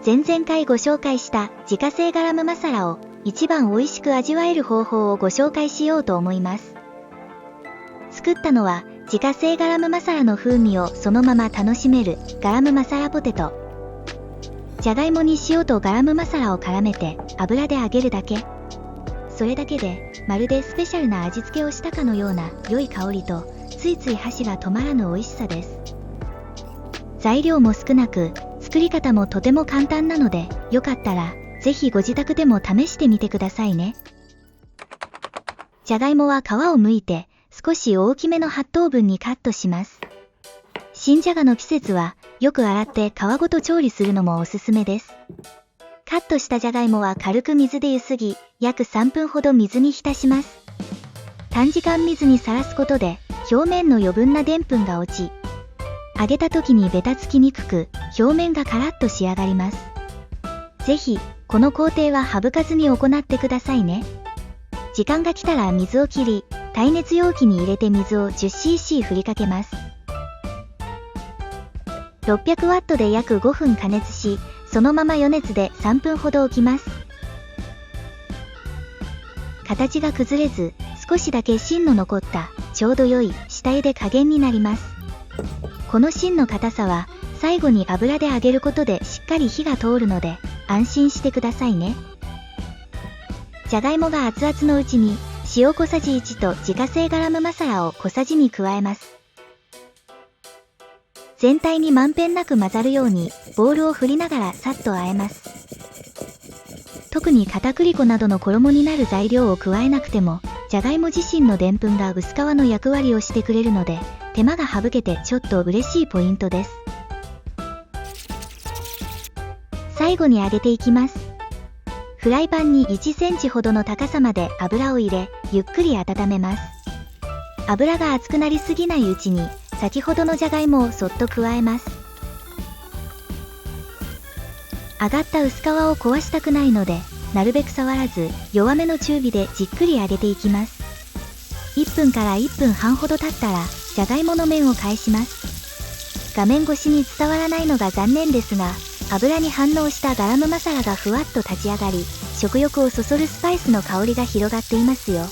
前々回ご紹介した自家製ガラムマサラを一番美味しく味わえる方法をご紹介しようと思います。作ったのは自家製ガラムマサラの風味をそのまま楽しめるガラムマサラポテト。じゃがいもに塩とガラムマサラを絡めて油で揚げるだけ。それだけでまるでスペシャルな味付けをしたかのような良い香りとついつい箸が止まらぬ美味しさです。材料も少なく作り方もとても簡単なので、よかったらぜひご自宅でも試してみてくださいね。じゃがいもは皮を剥いて少し大きめの8等分にカットします。新じゃがの季節はよく洗って皮ごと調理するのもおすすめです。カットしたじゃがいもは軽く水でゆすぎ、約3分ほど水に浸します。短時間水にさらすことで表面の余分なでんぷんが落ち、揚げた時にベタつきにくく、表面がカラッと仕上がります。ぜひこの工程は省かずに行ってくださいね。時間が来たら水を切り、耐熱容器に入れて水を 10cc 振りかけます。600ワットで約5分加熱し、そのまま余熱で3分ほど置きます。形が崩れず、少しだけ芯の残ったちょうど良い下茹で加減になります。この芯の硬さは最後に油で揚げることでしっかり火が通るので安心してくださいね。じゃがいもが熱々のうちに塩小さじ1と自家製ガラムマサラを小さじ2加えます。全体にまんべんなく混ざるようにボウルを振りながらさっと和えます。特に片栗粉などの衣になる材料を加えなくても、じゃがいも自身のでんぷんが薄皮の役割をしてくれるので、手間が省けてちょっと嬉しいポイントです。最後に揚げていきます。フライパンに1センチほどの高さまで油を入れ、ゆっくり温めます。油が熱くなりすぎないうちに、先ほどのじゃがいもをそっと加えます。揚がった薄皮を壊したくないので、なるべく触らず弱めの中火でじっくり揚げていきます。1分から1分半ほど経ったら、じゃがいもの面を返します。画面越しに伝わらないのが残念ですが、油に反応したガラムマサラがふわっと立ち上がり、食欲をそそるスパイスの香りが広がっていますよ。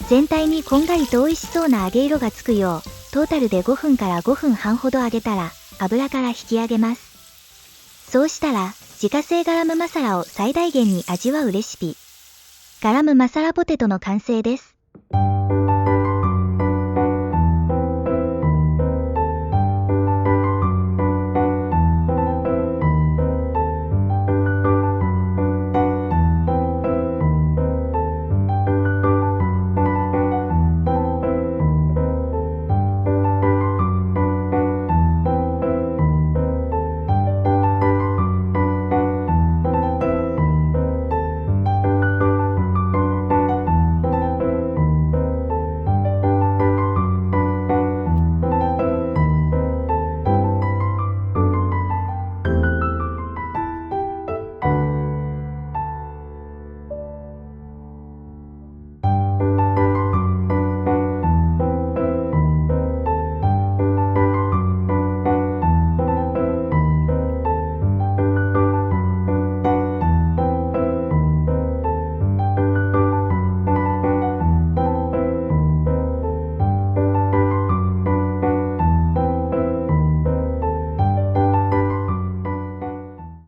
全体にこんがりと美味しそうな揚げ色がつくよう、トータルで5分から5分半ほど揚げたら、油から引き上げます。そうしたら、自家製ガラムマサラを最大限に味わうレシピ、ガラムマサラポテトの完成です。